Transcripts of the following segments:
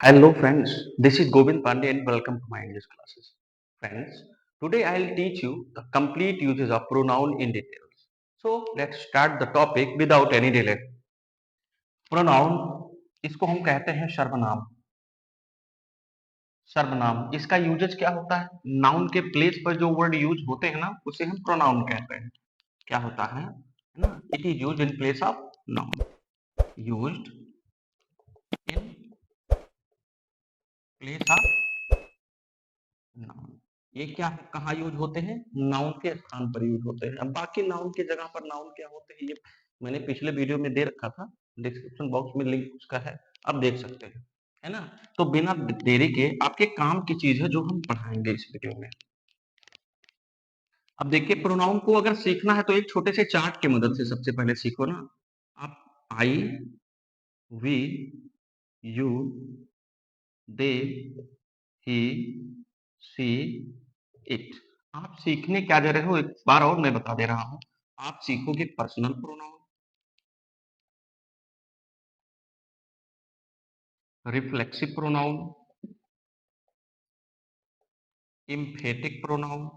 Hello friends, this is Govind Pandey and welcome to my English classes. Friends, today I'll teach you the complete uses of pronoun in details. So let's start the topic without any delay. Pronoun इसको हम कहते हैं सर्वनाम। सर्वनाम इसका usage क्या होता है? नाउन के प्लेस पर जो वर्ड यूज होते हैं ना उसे हम प्रोनाउन कहते हैं। क्या होता है ना? It is used in place of noun. Used in place of noun. ये क्या है, कहाँ यूज होते हैं? नाउन के स्थान पर यूज होते हैं। अब बाकी नाउन की जगह पर नाउन क्या होते हैं ये मैंने पिछले वीडियो में दे रखा था, डिस्क्रिप्शन बॉक्स में लिंक उसका है, आप देख सकते हैं, है ना। तो बिना देरी के आपके काम की चीज है जो हम पढ़ाएंगे इस वीडियो में। अब देखिए, प्रोनाउन को अगर सीखना है तो एक छोटे से चार्ट की मदद से सबसे पहले सीखो ना। आप I, we, you, they, he, she, it. आप सीखने क्या जा रहे हो, एक बार और मैं बता दे रहा हूं। आप सीखोगे personal pronoun, reflexive pronoun, emphatic pronoun,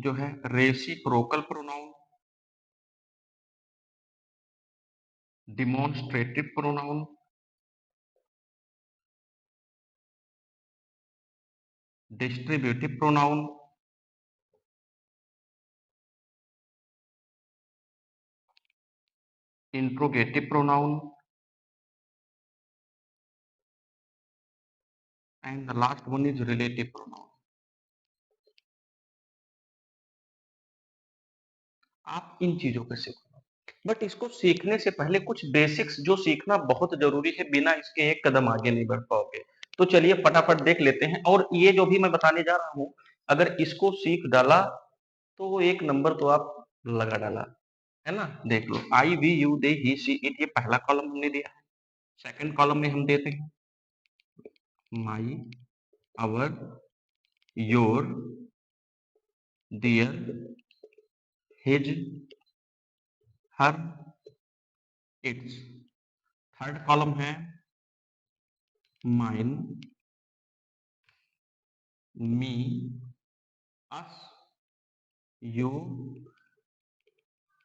जो है reciprocal pronoun, demonstrative pronoun, distributive pronoun, interrogative pronoun, and the last one is relative pronoun. आप इन चीजों को सीखो, बट इसको सीखने से पहले कुछ बेसिक्स जो सीखना बहुत जरूरी है, बिना इसके एक कदम आगे नहीं बढ़ पाओगे। तो चलिए फटाफट देख लेते हैं। और ये जो भी मैं बताने जा रहा हूं, अगर इसको सीख डाला तो वो एक नंबर तो आप लगा डाला, है ना। देख लो, I, we, you, they, he, she, it, ये पहला कॉलम हमने दिया है। सेकंड कॉलम में हम देते हैं my, our, your, their, his, her, its. Third column है mine, me, us, you,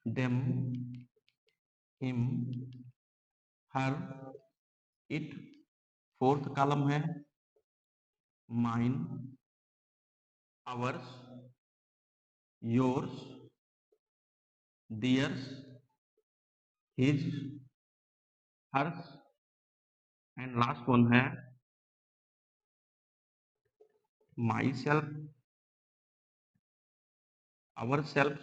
them, him, her, it. Fourth column है mine, ours, yours, theirs, his, hers, and last one है myself, ourself,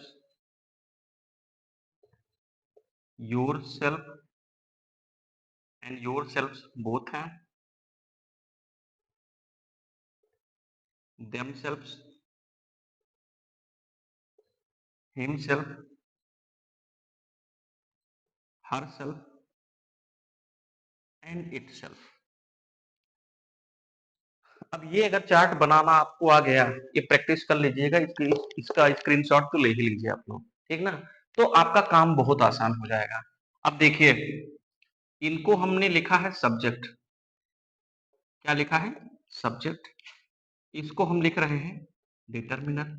yourself and yourself both हैं, themself, himself, herself and itself. अब ये अगर chart बनाना आपको आ गया, ये practice कर लीजिएगा, इसका स्क्रीनशॉट तो ले ही लीजिए आप लोग, ठीक ना। तो आपका काम बहुत आसान हो जाएगा। अब देखिए, इनको हमने लिखा है सब्जेक्ट। क्या लिखा है? सब्जेक्ट। इसको हम लिख रहे हैं डिटरमिनर,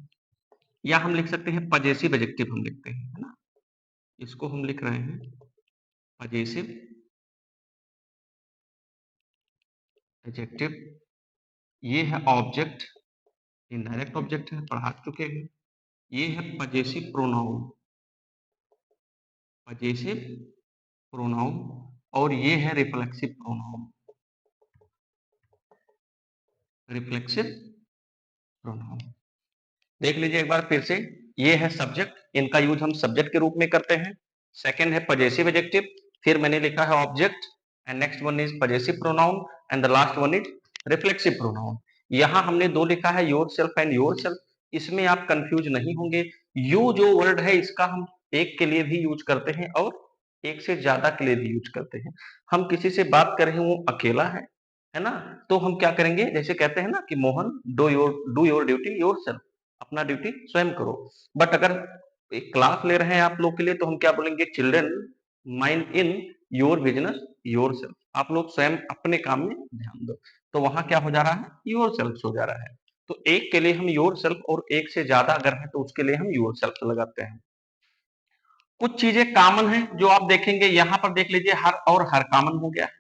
या हम लिख सकते हैं पजेसिव एडजेक्टिव, हम लिखते हैं, है ना। इसको हम लिख रहे हैं पजेसिव एडजेक्टिव। ये है ऑब्जेक्ट, इनडायरेक्ट ऑब्जेक्ट है, पढ़ा चुके हैं। ये है पजेसिव प्रोनाउन, पजेसिव प्रोनाउन। और ये है रिफ्लेक्सिव प्रोनाउन, रिफ्लेक्सिव प्रोनाउन। देख लीजिए एक बार फिर से। ये है सब्जेक्ट, इनका यूज हम सब्जेक्ट के रूप में करते हैं। सेकंड है पजेसिव एडजेक्टिव, फिर मैंने लिखा है object, and next one is possessive pronoun, and the last one is reflexive pronoun. यहाँ हमने दो लिखा है, your self and your self. इसमें आप कंफ्यूज नहीं होंगे। यू जो वर्ड है इसका हम एक के लिए भी यूज करते हैं और एक से ज्यादा के लिए भी यूज करते हैं। हम किसी से बात कर रहे हैं, वो अकेला है ना, तो हम क्या करेंगे, जैसे कहते हैं ना कि Mohan do your duty your self, अपना ड्यूटी स्वयं करो। बट अगर एक क्लास ले रहे हैं आप लोग के लिए, तो हम क्या बोलेंगे, children mind in your business your self, आप लोग स्वयं अपने काम में ध्यान दो। तो वहां क्या हो जा रहा है, योर सेल्फ हो जा रहा है। तो एक के लिए हम योर सेल्फ और एक से ज्यादा अगर है तो उसके लिए हम योर सेल्फ लगाते हैं। कुछ चीजें कॉमन है जो आप देखेंगे, यहां पर देख लीजिए हर और हर कॉमन हो गया है।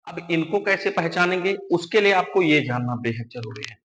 अब इनको कैसे पहचानेंगे, उसके लिए आपको ये जानना बेहद जरूरी है।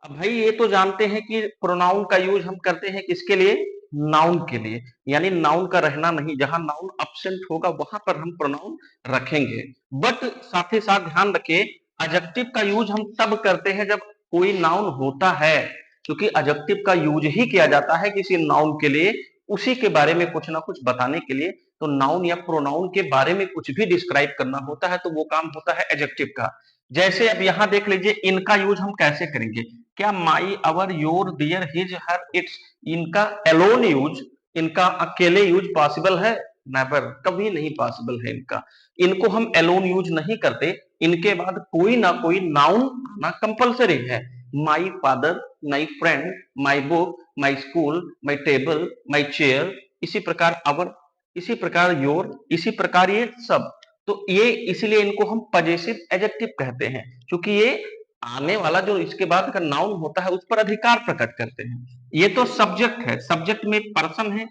अब भाई ये तो जानते हैं कि प्रोनाउन का यूज हम करते हैं किसके लिए, नाउन के लिए, यानी नाउन का रहना नहीं, जहां नाउन अब्सेंट होगा वहां पर हम प्रोनाउन रखेंगे। बट साथ ही साथ ध्यान रखिए, एडजेक्टिव का यूज हम तब करते हैं जब कोई नाउन होता है, क्योंकि एडजेक्टिव का यूज ही किया जाता है किसी नाउन के लिए, उसी के बारे में कुछ ना कुछ बताने के लिए। तो नाउन या प्रोनाउन के बारे में कुछ भी डिस्क्राइब करना होता है तो वो काम होता है एडजेक्टिव का। जैसे अब यहां देख लीजिए, इनका यूज हम कैसे करेंगे, क्या my, our, your, their, his, her, its, इनका एलोन यूज, इनका अकेले यूज पॉसिबल है, नेवर, कभी नहीं पॉसिबल है इनका। इनको हम एलोन यूज नहीं करते, इनके बाद कोई ना कोई नाउन आना कंपलसरी है। My father, my friend, my book, my school, my table, my chair, इसी प्रकार अवर, इसी प्रकार योर, इसी प्रकार ये सब। तो ये इसलिए इनको हम पजेसिव एडजेक्टिव कहते हैं, क्योंकि ये आने वाला जो इसके बाद का नाउन होता है उस पर अधिकार प्रकट करते हैं। ये तो सब्जेक्ट है, सब्जेक्ट में पर्सन है,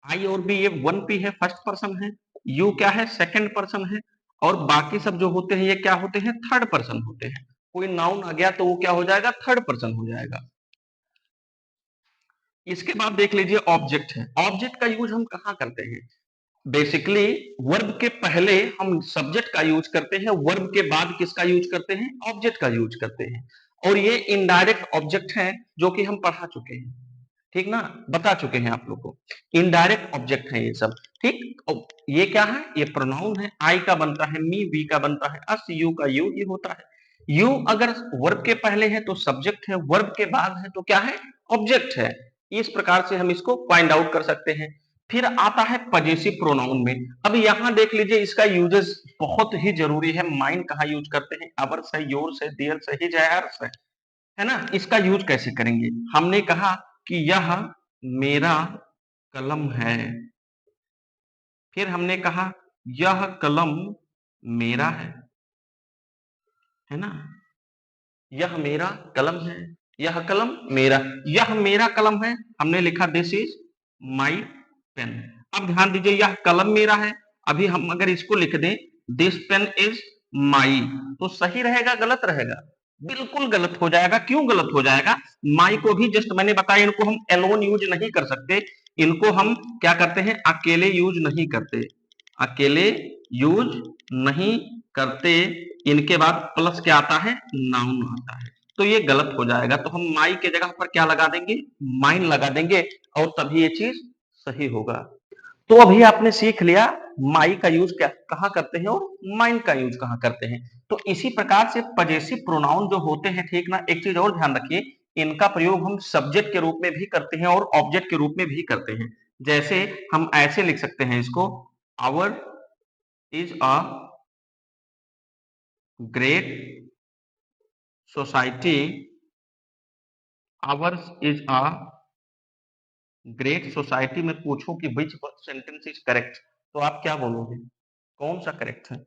आई और बी ये वन पी है, फर्स्ट पर्सन है, यू क्या है, सेकंड पर्सन है, और बाकी सब जो होते हैं ये क्या होते हैं, थर्ड पर्सन होते हैं। कोई नाउन आ गया तो वो क्या हो जाएगा, थर्ड पर्सन हो जाएगा। इसके बाद देख लीजिए ऑब्जेक्ट है। ऑब्जेक्ट का यूज हम कहाँ करते हैं, बेसिकली वर्ब के पहले हम सब्जेक्ट का यूज करते हैं, वर्ब के बाद किसका यूज करते हैं, ऑब्जेक्ट का यूज करते हैं। और ये इनडायरेक्ट ऑब्जेक्ट है जो कि हम पढ़ा चुके हैं, ठीक ना, बता चुके हैं आप लोग को, इनडायरेक्ट ऑब्जेक्ट है ये सब। ठीक, ये क्या है, ये प्रोनाउन है, आई का बनता है मी, वी का बनता है अस, यू का यू ही होता है। यू अगर वर्ब के पहले है तो सब्जेक्ट है, वर्ब के बाद है तो क्या है, ऑब्जेक्ट है। इस प्रकार से हम इसको फाइंड आउट कर सकते हैं। फिर आता है पजेसिव प्रोनाउन में। अब यहां देख लीजिए इसका यूजेस बहुत ही जरूरी है। माइन कहाँ यूज करते हैं, अवर्स है, योर्स है, डियर्स है, हिज है, हर्स है ना। इसका यूज कैसे करेंगे, हमने कहा कि यह मेरा कलम है, फिर हमने कहा यह कलम मेरा है ना, यह मेरा कलम है, यह कलम मेरा, यह मेरा कलम है, हमने लिखा दिस इज माई पेन। अब ध्यान दीजिए, यह कलम मेरा है, अभी हम अगर इसको लिख दें दिस पेन इज माई, तो सही रहेगा गलत रहेगा, बिल्कुल गलत हो जाएगा। क्यों गलत हो जाएगा, माई को भी जस्ट मैंने बताया इनको हम एलोन यूज नहीं कर सकते, इनको हम क्या करते हैं, अकेले यूज नहीं करते, अकेले यूज नहीं करते। इनके बाद प्लस क्या आता है, नाउन आता है, तो ये गलत हो जाएगा। तो हम माई के जगह पर क्या लगा देंगे, माइन लगा देंगे, और तभी ये चीज सही होगा। तो अभी आपने सीख लिया माई का यूज क्या कहाँ करते हैं और माइन का यूज कहाँ करते हैं। तो इसी प्रकार से पजेसिव प्रोनाउन जो होते हैं, ठीक ना, एक चीज और ध्यान रखिए, इनका प्रयोग हम सब्जेक्ट के रूप में भी करते हैं और ऑब्जेक्ट के रूप में भी करते हैं। जैसे हम ऐसे लिख सकते हैं इसको, our is a great society, hours is a great society में पूछो कि विच सेंटेंस इज करेक्ट, तो आप क्या बोलोगे, कौन सा करेक्ट है।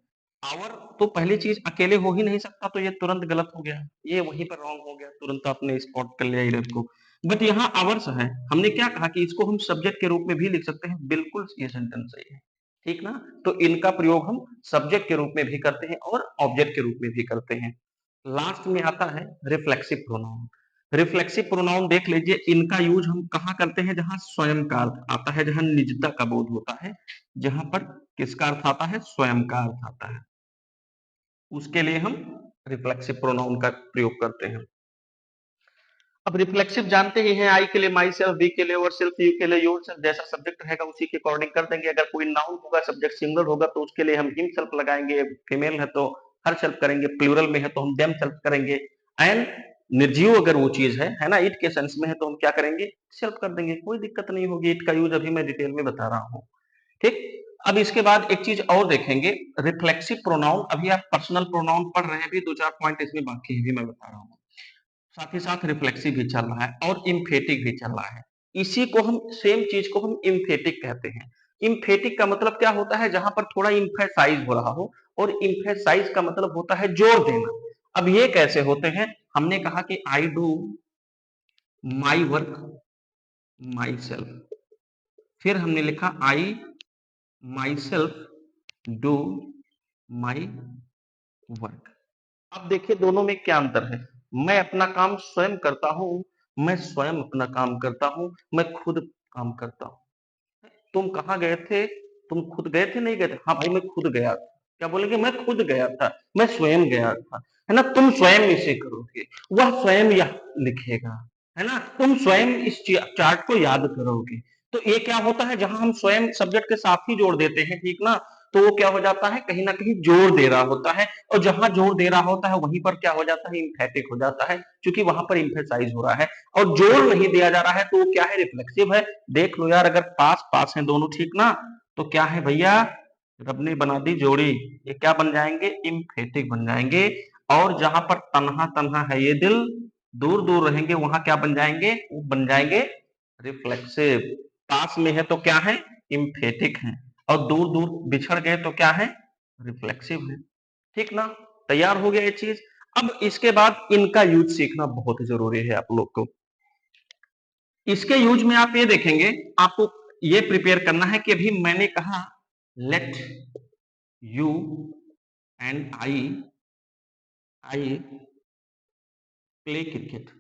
आवर तो पहली चीज अकेले हो ही नहीं सकता, तो ये तुरंत गलत हो गया, ये वहीं पर रॉन्ग हो गया, तुरंत आपने स्पॉट कर लिया इधर को। बट यहाँ आवर्स है, हमने क्या कहा कि इसको हम सब्जेक्ट के रूप में भी लिख सकते हैं, बिल्कुल ये सेंटेंस सही है, ठीक ना। तो इनका प्रयोग हम सब्जेक्ट के रूप में भी करते हैं और ऑब्जेक्ट के रूप में भी करते हैं। लास्ट में आता है रिफ्लेक्सिव प्रोनाउन। रिफ्लेक्सिव प्रोनाउन देख लीजिए, इनका यूज हम कहाँ करते हैं, जहां स्वयं का अर्थ आता है, जहां निजता का बोध होता है, जहां पर किसका अर्थ आता है, स्वयं का अर्थ आता है, उसके लिए हम रिफ्लेक्सिव प्रोनाउन का प्रयोग करते हैं। अब रिफ्लेक्सिव जानते ही हैं, आई के लिए माई सेल्फ, वी के लिए और सेल्फ, यू के लिए योर सेल्फ, जैसा सब्जेक्ट रहेगा उसी के अकॉर्डिंग कर देंगे। अगर कोई नाउन होगा, सब्जेक्ट सिंगुलर होगा, तो उसके लिए हम हिम सेल्फ लगाएंगे, फीमेल है तो हर सेल्फ करेंगे, प्लूरल में है तो हम देम सेल्फ करेंगे, एंड निर्जीव अगर वो चीज है ना, इट के सेंस में है तो हम क्या करेंगे, सेल्फ कर देंगे, कोई दिक्कत नहीं होगी। इट का यूज अभी मैं डिटेल में बता रहा हूँ, ठीक। अब इसके बाद एक चीज और देखेंगे, रिफ्लेक्सिव प्रोनाउन, अभी आप पर्सनल प्रोनाउन पढ़ रहे हैं, भी दो चार पॉइंट इसमें बाकी है, भी मैं बता रहा हूँ। साथ ही साथ रिफ्लेक्सिव भी चल रहा है और इम्फेटिक भी चल रहा है। इसी को हम सेम चीज को हम इम्फेटिक कहते हैं। इम्फेटिक का मतलब क्या होता है, जहां पर थोड़ा इम्फेसाइज हो रहा हो, और इम्फेसाइज का मतलब होता है जोर देना। अब ये कैसे होते हैं, हमने कहा कि I do my work myself, फिर हमने लिखा I myself do my work. अब देखिए दोनों में क्या अंतर है, मैं अपना काम स्वयं करता हूं, मैं स्वयं अपना काम करता हूं, मैं खुद काम करता हूं। तुम कहाँ गए थे, तुम खुद गए थे, नहीं गए थे, हाँ भाई मैं खुद गया था। क्या बोलेंगे, मैं खुद गया था, मैं स्वयं गया था, है ना। तुम स्वयं इसे करोगे, वह स्वयं यह लिखेगा, है ना। तुम स्वयं इस चार्ट को याद करोगे। तो ये क्या होता है, जहां हम स्वयं सब्जेक्ट के साथ ही जोड़ देते हैं, ठीक ना, तो वो क्या हो जाता है, कहीं ना कहीं जोर दे रहा होता है, और जहां जोर दे रहा होता है वहीं पर क्या हो जाता है, इम्फेटिक हो जाता है, क्योंकि वहां पर इम्फेसाइज हो रहा है। और जोर नहीं दिया जा रहा है तो वो क्या है, रिफ्लेक्सिव है। देख लो यार, अगर पास पास है दोनों, ठीक ना, तो क्या है भैया, रब ने बना दी जोड़ी, ये क्या बन जाएंगे, इम्फेटिक बन जाएंगे। और जहां पर तन्हा तन्हा है ये दिल, दूर दूर रहेंगे, वहां क्या बन जाएंगे, वो बन जाएंगे रिफ्लेक्सिव। पास में है तो क्या है, इम्फेटिक है, और दूर दूर बिछड़ गए तो क्या है, रिफ्लेक्सिव है। ठीक ना, तैयार हो गया ये चीज। अब इसके बाद इनका यूज सीखना बहुत जरूरी है आप लोग को। इसके यूज में आप ये देखेंगे, आपको ये प्रिपेयर करना है कि अभी मैंने कहा let you and I play cricket.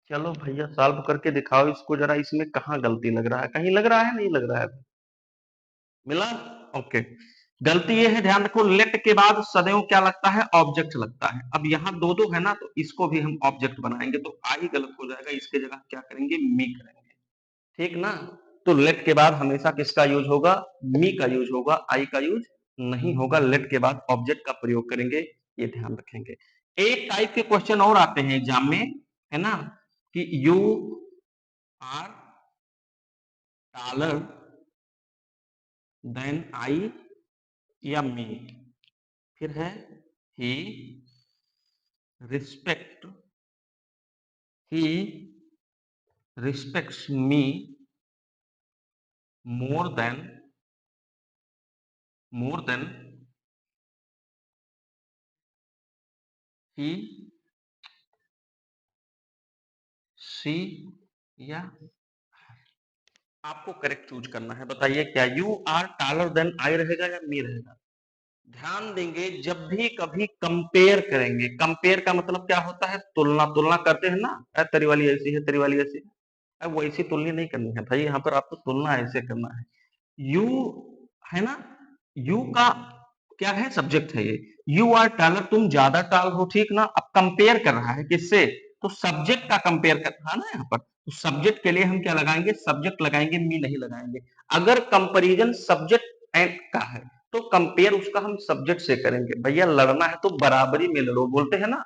चलो भैया सॉल्व करके दिखाओ इसको जरा, इसमें कहां गलती लग रहा है, कहीं लग रहा है, नहीं लग रहा है, मिला, ओके। गलती ये है, ध्यान रखो, लेट के बाद सदैव क्या लगता है, ऑब्जेक्ट लगता है। अब यहाँ दो दो है ना, तो इसको भी हम ऑब्जेक्ट बनाएंगे, तो आई गलत हो जाएगा, इसके जगह क्या करेंगे, मी करेंगे, ठीक ना। तो लेट के बाद हमेशा किसका यूज होगा, मी का यूज होगा, आई का यूज नहीं होगा। लेट के बाद ऑब्जेक्ट का प्रयोग करेंगे, ये ध्यान रखेंगे। एक टाइप के क्वेश्चन और आते हैं एग्जाम में, है ना, कि you are taller than I या मी, फिर है he respect he respects me more than he she या, आपको करेक्ट चूज करना है। बताइए क्या you are taller than I रहेगा या मी रहेगा। ध्यान देंगे, जब भी कभी कंपेयर करेंगे, कंपेयर का मतलब क्या होता है, तुलना, तुलना करते हैं ना, तेरी वाली ऐसी है, तेरी वाली ऐसी है, अब वैसी तुलना नहीं करनी है भाई, यहाँ पर आपको तुलना ऐसे करना है। यू, है ना, यू का क्या है, सब्जेक्ट है ये, यू आर टालर, तुम ज्यादा टाल हो, ठीक ना। अब कंपेयर कर रहा है किससे, तो सब्जेक्ट का कंपेयर कर रहा है ना यहाँ पर, तो सब्जेक्ट के लिए हम क्या लगाएंगे, सब्जेक्ट लगाएंगे, मी नहीं लगाएंगे। अगर कंपेरिजन सब्जेक्ट एंड का है तो कंपेयर उसका हम सब्जेक्ट से करेंगे। भैया लड़ना है तो बराबरी में लड़ो, बोलते हैं ना,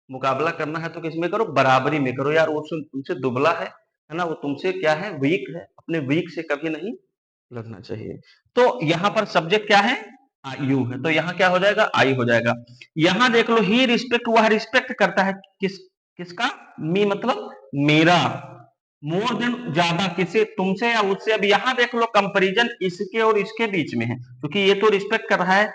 मुकाबला करना है तो किसमें करो, बराबरी में करो। यार वो तुमसे दुबला है ना, वो तुमसे क्या है, वीक है, अपने वीक से कभी नहीं लड़ना चाहिए। तो यहाँ पर सब्जेक्ट क्या है, यू है, तो यहाँ क्या हो जाएगा, आई हो जाएगा। यहाँ देख लो, ही रिस्पेक्ट, वह रिस्पेक्ट करता है किसका, मी मतलब मेरा, मोर देन ज्यादा, किसे, तुमसे या उससे। अब यहाँ देख लो, कंपैरिजन इसके और इसके बीच में है, क्योंकि ये तो रिस्पेक्ट कर रहा है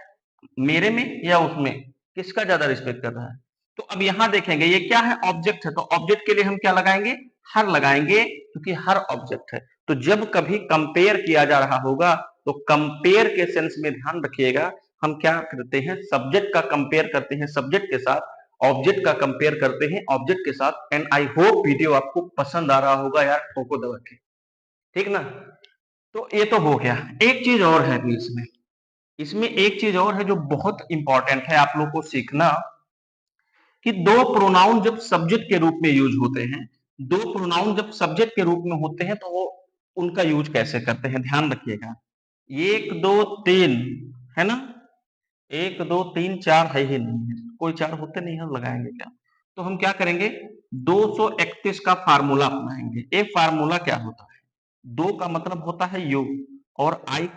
मेरे में या उसमें, किसका ज्यादा रिस्पेक्ट कर रहा है। तो अब यहां देखेंगे ये क्या है, ऑब्जेक्ट है, तो ऑब्जेक्ट के लिए हम क्या लगाएंगे, हर लगाएंगे, क्योंकि हर ऑब्जेक्ट है। तो जब कभी कंपेयर किया जा रहा होगा, तो कंपेयर के सेंस में ध्यान रखिएगा, हम क्या करते हैं, सब्जेक्ट का कंपेयर करते हैं सब्जेक्ट के साथ, ऑब्जेक्ट का कंपेयर करते हैं ऑब्जेक्ट के साथ। एंड आई होप वीडियो आपको पसंद आ रहा होगा यार, ठोको दबा के, ठीक ना। तो ये तो हो गया, एक चीज और है भी इसमें, इसमें एक चीज और है जो बहुत इंपॉर्टेंट है आप लोग को सीखना, कि दो प्रोनाउन जब सब्जेक्ट के रूप में यूज होते हैं, दो प्रोनाउन जब सब्जेक्ट के रूप में होते हैं, तो वो उनका यूज कैसे करते हैं, ध्यान रखिएगा। एक दो तीन, है ना, एक दो तीन, चार है ही नहीं है, कोई चार होते नहीं है, लगाएंगे क्या। तो हम क्या करेंगे, 231 का फार्मूला अपनाएंगे। ये फार्मूला क्या होता है, दो का मतलब होता है यू, और आई,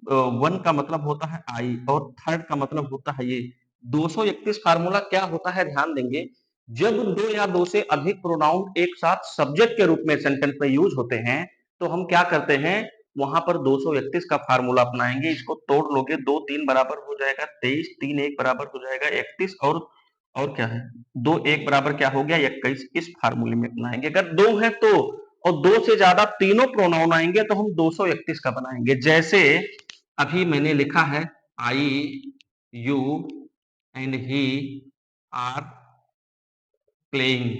वन का मतलब होता है आई, और थर्ड का मतलब होता है ये। 231 फार्मूला क्या होता है, ध्यान देंगे, जब दो या दो से अधिक प्रोनाउन एक साथ सब्जेक्ट के रूप में सेंटेंस में यूज होते हैं, तो हम क्या करते हैं, वहां पर 231 का फार्मूला अपनाएंगे, इसको तोड़ लोगे, 2 3 बराबर हो जाएगा 23, 3 1 बराबर हो जाएगा 31 और क्या है 2 1 बराबर क्या हो गया 21। इस फार्मूले में अपनाएंगे। अगर 2 है तो और 2 से ज्यादा तीनों प्रोनाउन आएंगे तो हम 231 का बनाएंगे। जैसे अभी मैंने लिखा है I you and he are playing,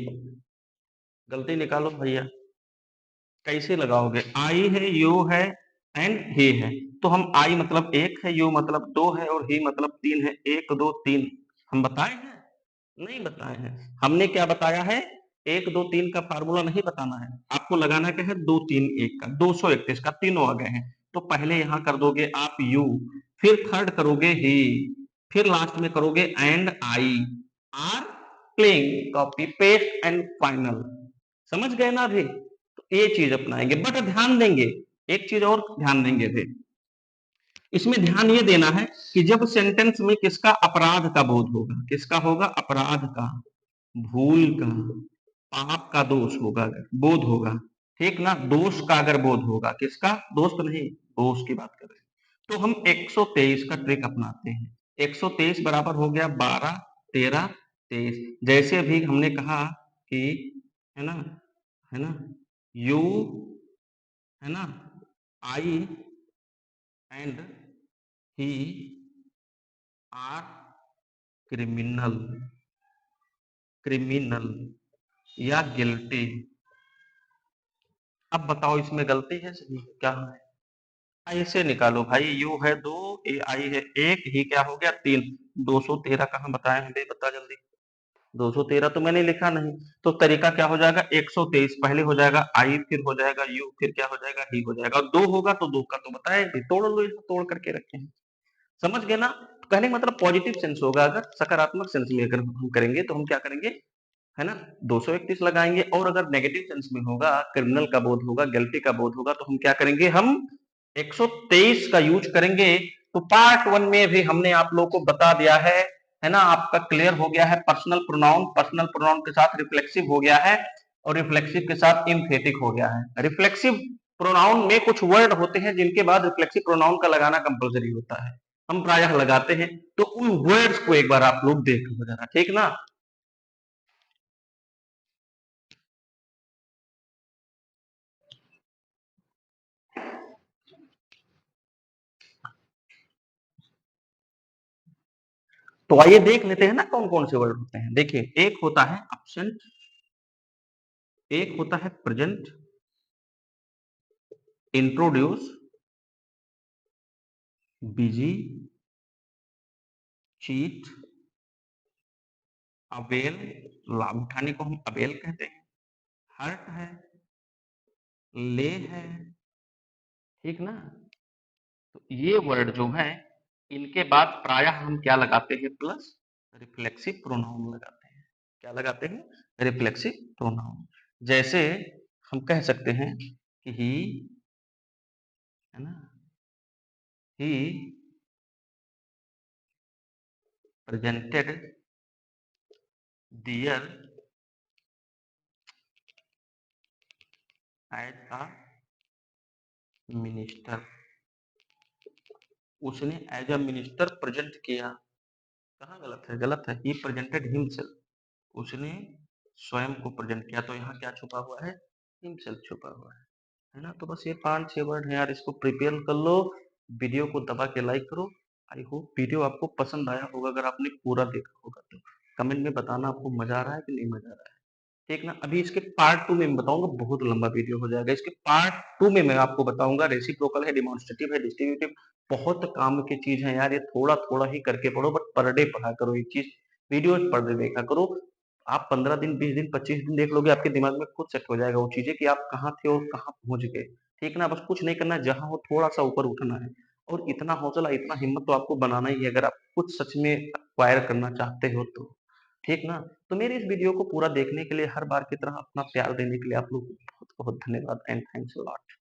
गलती निकालो भैया, कैसे लगाओगे? आई है, यू है एंड ही है, तो हम आई मतलब 1 है, यू मतलब 2 है और ही मतलब 3 है। 1 2 3 हम बताए हैं? नहीं बताए हैं। हमने क्या बताया है? 1 2 3 का फार्मूला नहीं बताना है, आपको लगाना क्या है 2 3 1 का। 231 का तीनों आ गए हैं, तो पहले यहां कर दोगे आप यू, फिर थर्ड करोगे ही, फिर लास्ट में करोगे and I R playing. Copy paste and final. समझ गए ना अभी? तो ये चीज अपनाएंगे, बट ध्यान देंगे, एक चीज और ध्यान देंगे थे, इसमें ध्यान ये देना है कि जब सेंटेंस में किसका अपराध का बोध होगा, किसका होगा अपराध का, भूल का, पाप का दोष होगा, अगर बोध होगा, ठीक ना, दोष का अगर बोध होगा, किसका दोस्त नहीं दोष की बात कर रहे हैं, तो हम 123 का ट्रिक अपनाते हैं। 123 बराबर हो गया 12 13 23। जैसे अभी हमने कहा कि है ना यू है ना I and he are criminal, criminal या गिल्टी। अब बताओ इसमें गलती है सही है क्या है? ऐसे निकालो भाई, यू है 2, ए आई है 1, ही क्या हो गया 3। 213 कहाँ बताए हैं? बता जल्दी। 213 तो मैंने लिखा नहीं, तो तरीका क्या हो जाएगा 123 पहले हो जाएगा आई, फिर हो जाएगा यू, फिर क्या हो जाएगा ही हो जाएगा, और 2 होगा तो 2 का तो बताए भी, तोड़ लो, इसको तोड़ करके रखे हैं। समझ गए ना? कहने का मतलब पॉजिटिव सेंस होगा, अगर सकारात्मक सेंस में अगर हम करेंगे तो हम क्या करेंगे, है ना 231 लगाएंगे, और अगर नेगेटिव सेंस में होगा, क्रिमिनल का बोध होगा, गिल्टी का बोध होगा, तो हम क्या करेंगे, हम 123 का यूज करेंगे। तो पार्ट 1 में भी हमने आप लोगों को बता दिया है ना, आपका क्लियर हो गया है। पर्सनल प्रोनाउन के साथ रिफ्लेक्सिव हो गया है, और रिफ्लेक्सिव के साथ एम्फेटिक हो गया है। रिफ्लेक्सिव प्रोनाउन में कुछ वर्ड होते हैं जिनके बाद रिफ्लेक्सिव प्रोनाउन का लगाना कंपलसरी होता है, हम प्रायः लगाते हैं, तो उन वर्ड्स को एक बार आप लोग देख लो जरा, ठीक ना। तो आइए देख लेते हैं ना कौन कौन से वर्ड होते हैं। देखिए, एक होता है एब्सेंट, एक होता है present, introduce, busy, cheat, avail, लाभ उठाने को हम अवेल कहते हैं, हर्ट है, ले है, ठीक ना। तो ये वर्ड जो है, इनके बाद प्रायः हम क्या लगाते हैं, प्लस रिफ्लेक्सिव प्रोनाउन लगाते हैं। क्या लगाते हैं? Reflexive pronoun. जैसे हम कह सकते हैं कि ही, है ना, ही presented dear as a minister, उसने एज अ मिनिस्टर प्रेजेंट किया। कहाँ गलत है? गलत है, ही प्रेजेंटेड हिमसेल्फ, उसने स्वयं को प्रेजेंट किया, तो यहाँ क्या छुपा हुआ है? हिमसेल्फ छुपा हुआ है ना। तो बस ये 5-6 वर्ड हैं यार, इसको प्रिपेयर कर लो, वीडियो को दबा के लाइक करो। आई होप वीडियो आपको पसंद आया होगा, अगर आपने पूरा देखा होगा तो कमेंट में बताना आपको मजा आ रहा है कि नहीं मजा आ रहा है, ठीक ना। अभी इसके पार्ट 2 में मैं बताऊंगा, बहुत लंबा वीडियो हो जाएगा। इसके पार्ट 2 में मैं आपको बताऊंगा रेसिप्रोकल है, डिमॉन्स्ट्रेटिव है, डिस्ट्रीब्यूटिव, बहुत काम की चीज है यार, ये थोड़ा थोड़ा ही करके पढ़ो, बट पर डे पढ़ा करो एक चीज, वीडियो पर डे देखा करो। आप 15 दिन 20 दिन 25 दिन देख लोगे, आपके दिमाग में खुद सेट हो जाएगा वो चीजें कि आप कहाँ थे और कहाँ पहुंच गए, ठीक ना। बस कुछ नहीं करना, जहां हो थोड़ा सा ऊपर उठना है, और इतना हौसला इतना हिम्मत तो आपको बनाना ही है, अगर आप कुछ सच में एक्वायर करना चाहते हो तो, ठीक ना। तो मेरे इस वीडियो को पूरा देखने के लिए, हर बार की तरह अपना प्यार देने के लिए आप लोग बहुत बहुत धन्यवाद एंड थैंक्स अ लॉट।